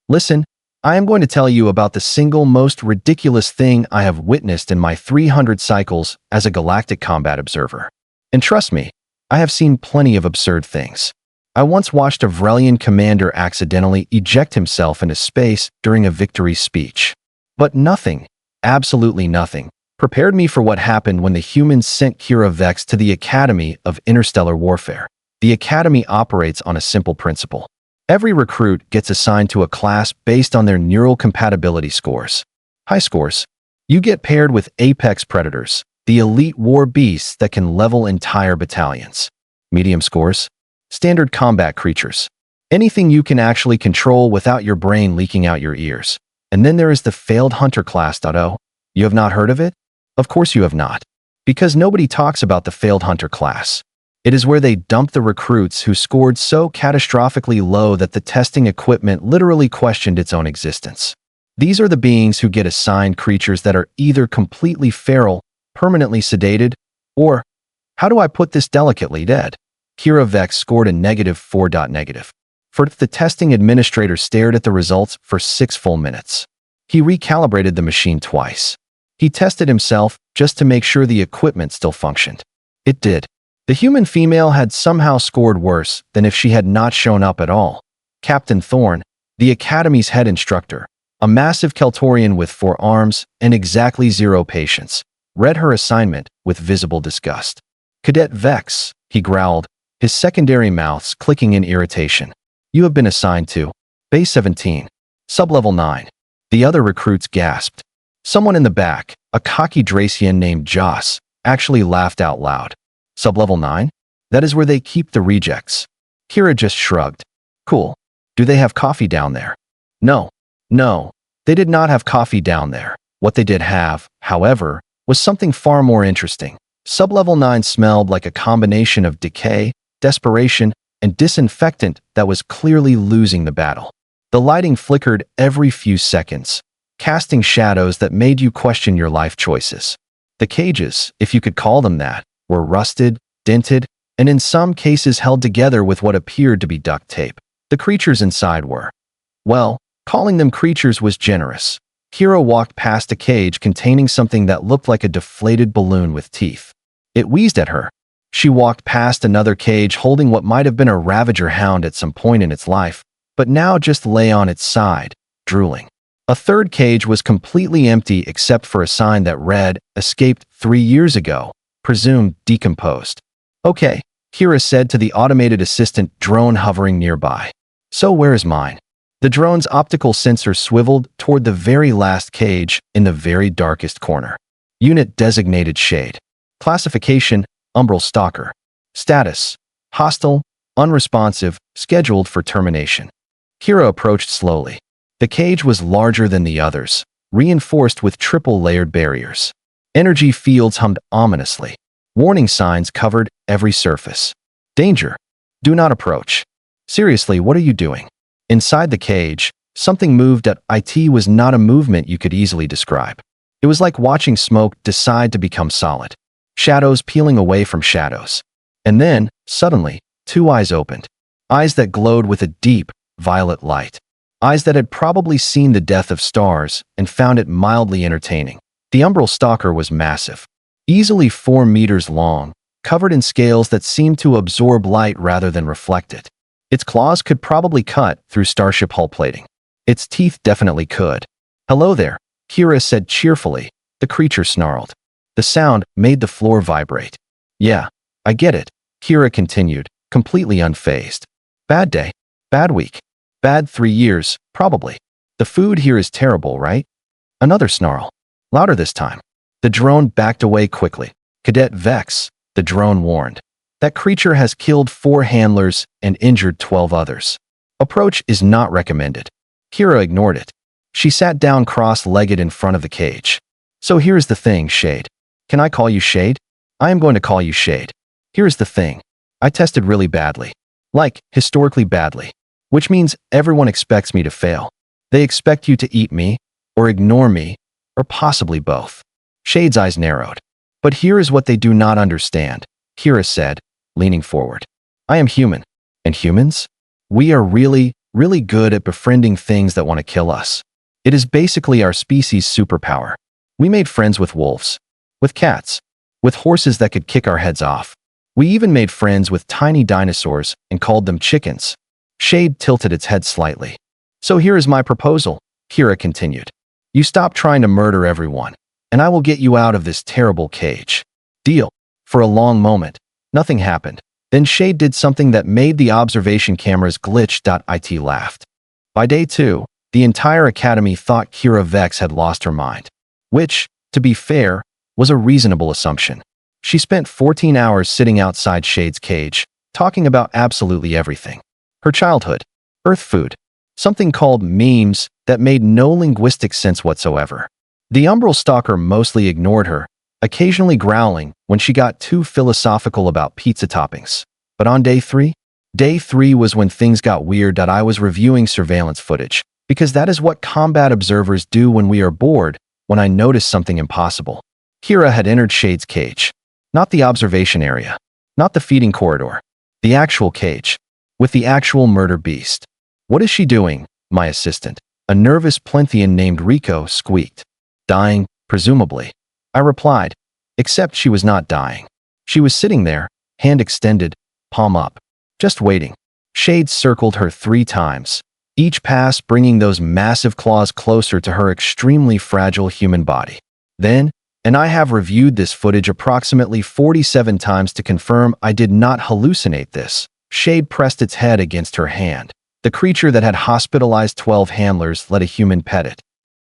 Listen, I am going to tell you about the single most ridiculous thing I have witnessed in my 300 cycles as a Galactic Combat Observer. And trust me, I have seen plenty of absurd things. I once watched a Vrelian commander accidentally eject himself into space during a victory speech. But nothing, absolutely nothing, prepared me for what happened when the humans sent Kira Vex to the Academy of Interstellar Warfare. The Academy operates on a simple principle. Every recruit gets assigned to a class based on their neural compatibility scores. High scores. You get paired with apex predators, the elite war beasts that can level entire battalions. Medium scores. Standard combat creatures. Anything you can actually control without your brain leaking out your ears. And then there is the failed hunter class. Oh, you have not heard of it? Of course you have not. Because nobody talks about the failed hunter class. It is where they dump the recruits who scored so catastrophically low that the testing equipment literally questioned its own existence. These are the beings who get assigned creatures that are either completely feral, permanently sedated, or, how do I put this delicately, dead. Kira Vex scored a -4. First, the testing administrator stared at the results for 6 full minutes. He recalibrated the machine twice. He tested himself just to make sure the equipment still functioned. It did. The human female had somehow scored worse than if she had not shown up at all. Captain Thorne, the Academy's head instructor, a massive Keltorian with 4 arms and exactly 0 patience, read her assignment with visible disgust. Cadet Vex, he growled, his secondary mouths clicking in irritation. You have been assigned to Base 17, Sublevel 9. The other recruits gasped. Someone in the back, a cocky Dracian named Joss, actually laughed out loud. Sublevel 9? That is where they keep the rejects. Kira just shrugged. Cool. Do they have coffee down there? No. No. They did not have coffee down there. What they did have, however, was something far more interesting. Sublevel 9 smelled like a combination of decay, desperation, and disinfectant that was clearly losing the battle. The lighting flickered every few seconds, casting shadows that made you question your life choices. The cages, if you could call them that, were rusted, dented, and in some cases held together with what appeared to be duct tape. The creatures inside were, well, calling them creatures was generous. Kira walked past a cage containing something that looked like a deflated balloon with teeth. It wheezed at her. She walked past another cage holding what might have been a Ravager hound at some point in its life, but now just lay on its side, drooling. A third cage was completely empty except for a sign that read, "Escaped 3 years ago. Presumed decomposed." Okay, Kira said to the automated assistant drone hovering nearby. So where is mine? The drone's optical sensor swiveled toward the very last cage in the very darkest corner. Unit designated Shade. Classification, Umbral Stalker. Status, hostile, unresponsive, scheduled for termination. Kira approached slowly. The cage was larger than the others, reinforced with triple-layered barriers. Energy fields hummed ominously. Warning signs covered every surface. Danger. Do not approach. Seriously, what are you doing? Inside the cage, something moved at it was not a movement you could easily describe. It was like watching smoke decide to become solid. Shadows peeling away from shadows. And then, suddenly, 2 eyes opened. Eyes that glowed with a deep, violet light. Eyes that had probably seen the death of stars and found it mildly entertaining. The Umbral Stalker was massive, easily 4 meters long, covered in scales that seemed to absorb light rather than reflect it. Its claws could probably cut through starship hull plating. Its teeth definitely could. "Hello there," Kira said cheerfully. The creature snarled. The sound made the floor vibrate. "Yeah, I get it," Kira continued, completely unfazed. "Bad day. Bad week. Bad 3 years, probably. The food here is terrible, right?" Another snarl. Louder this time. The drone backed away quickly. "Cadet Vex," the drone warned. "That creature has killed 4 handlers and injured 12 others. Approach is not recommended." Kira ignored it. She sat down cross-legged in front of the cage. "So here's the thing, Shade. Can I call you Shade? I am going to call you Shade. Here's the thing. I tested really badly. Like, historically badly. Which means everyone expects me to fail. They expect you to eat me, or ignore me, or possibly both." Shade's eyes narrowed. "But here is what they do not understand," Kira said, leaning forward. "I am human. And humans? We are really, really good at befriending things that want to kill us. It is basically our species' superpower. We made friends with wolves, with cats, with horses that could kick our heads off. We even made friends with tiny dinosaurs and called them chickens. Shade tilted its head slightly. So here is my proposal, Kira continued. You stop trying to murder everyone, and I will get you out of this terrible cage. Deal. For a long moment, nothing happened. Then Shade did something that made the observation cameras glitch. It laughed. By day 2, the entire academy thought Kira Vex had lost her mind, which, to be fair, was a reasonable assumption. She spent 14 hours sitting outside Shade's cage, talking about absolutely everything. Her childhood, Earth food, something called memes that made no linguistic sense whatsoever. The Umbral Stalker mostly ignored her, occasionally growling when she got too philosophical about pizza toppings. But on day 3? Day 3 was when things got weird. I was reviewing surveillance footage, because that is what combat observers do when we are bored, when I noticed something impossible. Kira had entered Shade's cage. Not the observation area. Not the feeding corridor. The actual cage. With the actual murder beast. What is she doing, my assistant? A nervous Plenthian named Rico squeaked. Dying, presumably. I replied, except she was not dying. She was sitting there, hand extended, palm up. Just waiting. Shade circled her 3 times, each pass bringing those massive claws closer to her extremely fragile human body. Then, and I have reviewed this footage approximately 47 times to confirm I did not hallucinate this. Shade pressed its head against her hand. The creature that had hospitalized 12 handlers let a human pet it.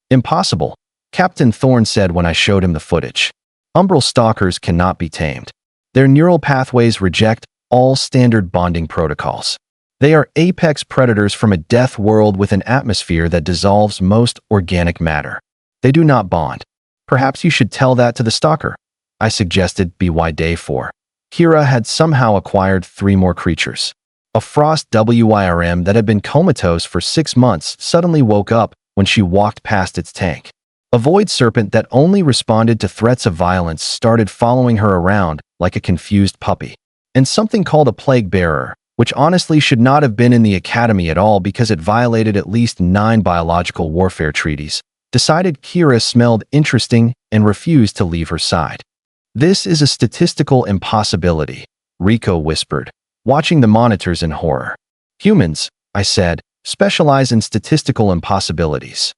Impossible, Captain Thorne said when I showed him the footage. Umbral Stalkers cannot be tamed. Their neural pathways reject all standard bonding protocols. They are apex predators from a death world with an atmosphere that dissolves most organic matter. They do not bond. Perhaps you should tell that to the Stalker, I suggested. By day 4. Kira had somehow acquired 3 more creatures. A frost worm that had been comatose for 6 months suddenly woke up when she walked past its tank. A void serpent that only responded to threats of violence started following her around like a confused puppy. And something called a plague bearer, which honestly should not have been in the academy at all because it violated at least 9 biological warfare treaties, decided Kira smelled interesting and refused to leave her side. This is a statistical impossibility, Rico whispered, watching the monitors in horror. Humans, I said, specialize in statistical impossibilities.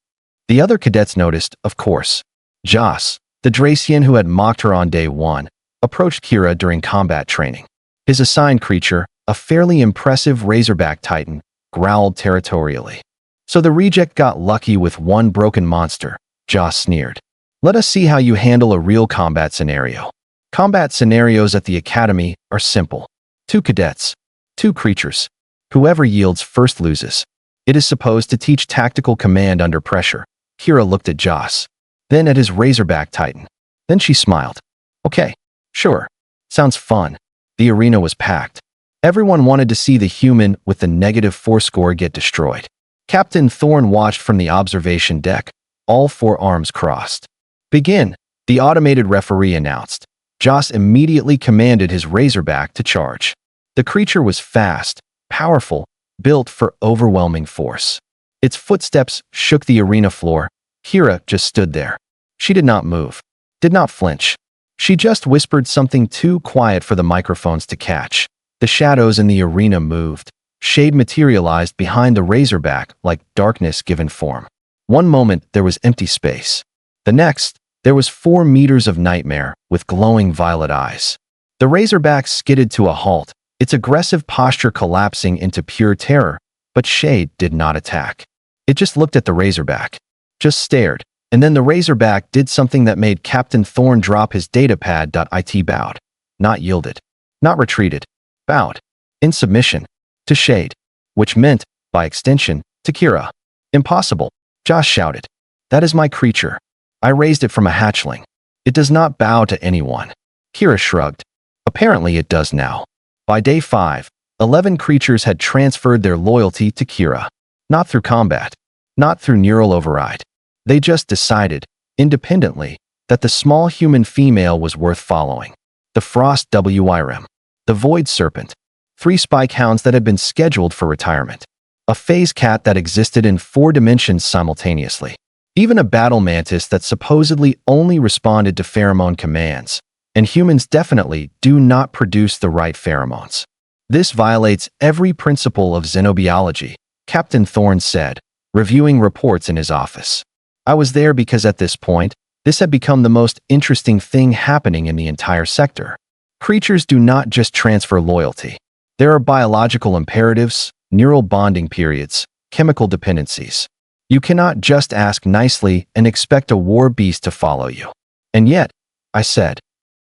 The other cadets noticed, of course. Joss, the Dracian who had mocked her on day 1, approached Kira during combat training. His assigned creature, a fairly impressive Razorback Titan, growled territorially. So the reject got lucky with 1 broken monster, Joss sneered. Let us see how you handle a real combat scenario. Combat scenarios at the academy are simple. 2 cadets, 2 creatures. Whoever yields first loses. It is supposed to teach tactical command under pressure. Kira looked at Joss, then at his Razorback Titan. Then she smiled. Okay, sure. Sounds fun. The arena was packed. Everyone wanted to see the human with the -4 score get destroyed. Captain Thorne watched from the observation deck, all 4 arms crossed. Begin, the automated referee announced. Joss immediately commanded his Razorback to charge. The creature was fast, powerful, built for overwhelming force. Its footsteps shook the arena floor. Kira just stood there. She did not move, did not flinch. She just whispered something too quiet for the microphones to catch. The shadows in the arena moved. Shade materialized behind the Razorback like darkness given form. One moment there was empty space. The next, there was 4 meters of nightmare with glowing violet eyes. The Razorback skidded to a halt, its aggressive posture collapsing into pure terror, but Shade did not attack. It just looked at the Razorback. Just stared. And then the Razorback did something that made Captain Thorne drop his datapad. It bowed. Not yielded. Not retreated. Bowed. In submission. To Shade. Which meant, by extension, to Kira. Impossible. Josh shouted. That is my creature. I raised it from a hatchling. It does not bow to anyone. Kira shrugged. Apparently it does now. By day 5, 11 creatures had transferred their loyalty to Kira. Not through combat. Not through neural override. They just decided, independently, that the small human female was worth following. The Frost worm. The Void Serpent. 3 spike hounds that had been scheduled for retirement. A phase cat that existed in 4 dimensions simultaneously. Even a battle mantis that supposedly only responded to pheromone commands. And humans definitely do not produce the right pheromones. This violates every principle of xenobiology, Captain Thorne said, reviewing reports in his office. I was there because at this point, this had become the most interesting thing happening in the entire sector. Creatures do not just transfer loyalty. There are biological imperatives, neural bonding periods, chemical dependencies. You cannot just ask nicely and expect a war beast to follow you. And yet, I said,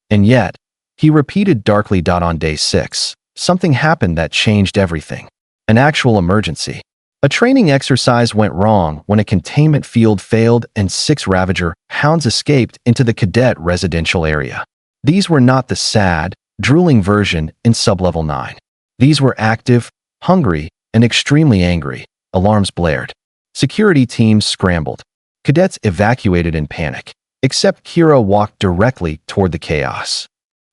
and yet, he repeated darkly. On day 6, something happened that changed everything. An actual emergency. A training exercise went wrong when a containment field failed and 6 Ravager hounds escaped into the cadet residential area. These were not the sad, drooling version in Sublevel 9. These were active, hungry, and extremely angry. Alarms blared. Security teams scrambled. Cadets evacuated in panic. Except Kira walked directly toward the chaos.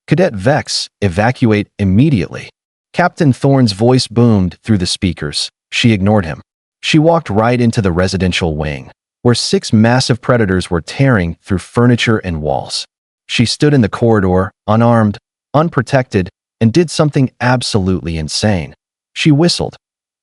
Cadet Vex, evacuate immediately. Captain Thorne's voice boomed through the speakers. She ignored him. She walked right into the residential wing, where 6 massive predators were tearing through furniture and walls. She stood in the corridor, unarmed, unprotected, and did something absolutely insane. She whistled.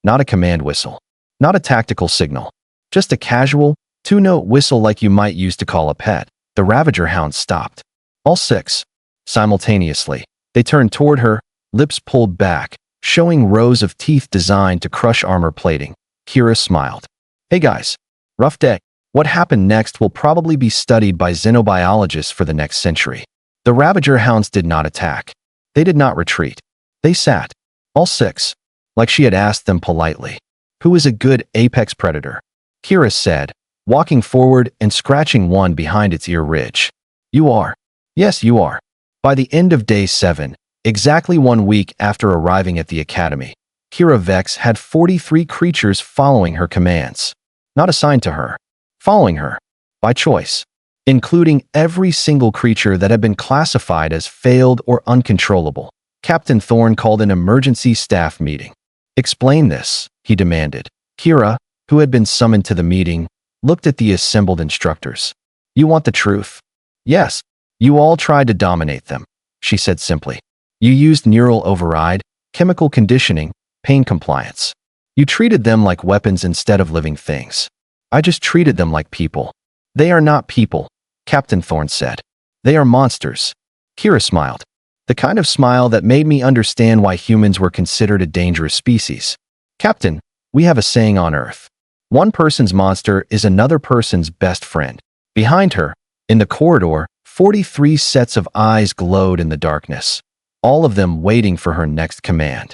Not a command whistle. Not a tactical signal. Just a casual, 2-note whistle like you might use to call a pet. The Ravager hounds stopped. All 6. Simultaneously. They turned toward her, lips pulled back, showing rows of teeth designed to crush armor plating. Kira smiled. Hey guys. Rough day. What happened next will probably be studied by xenobiologists for the next century. The Ravager hounds did not attack. They did not retreat. They sat. All 6. Like she had asked them politely. Who is a good apex predator? Kira said, walking forward and scratching one behind its ear ridge. You are. Yes, you are. By the end of day 7, exactly 1 week after arriving at the academy, Kira Vex had 43 creatures following her commands. Not assigned to her. Following her. By choice. Including every single creature that had been classified as failed or uncontrollable. Captain Thorne called an emergency staff meeting. Explain this, he demanded. Kira, who had been summoned to the meeting, looked at the assembled instructors. You want the truth? Yes. You all tried to dominate them, she said simply. You used neural override, chemical conditioning, pain compliance. You treated them like weapons instead of living things. I just treated them like people. They are not people, Captain Thorne said. They are monsters. Kira smiled. The kind of smile that made me understand why humans were considered a dangerous species. Captain, we have a saying on Earth. One person's monster is another person's best friend. Behind her, in the corridor, 43 sets of eyes glowed in the darkness, all of them waiting for her next command.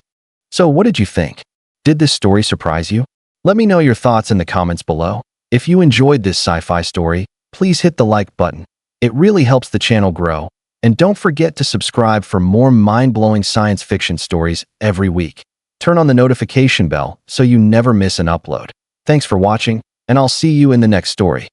So what did you think? Did this story surprise you? Let me know your thoughts in the comments below. If you enjoyed this sci-fi story, please hit the like button. It really helps the channel grow. And don't forget to subscribe for more mind-blowing science fiction stories every week. Turn on the notification bell so you never miss an upload. Thanks for watching, and I'll see you in the next story.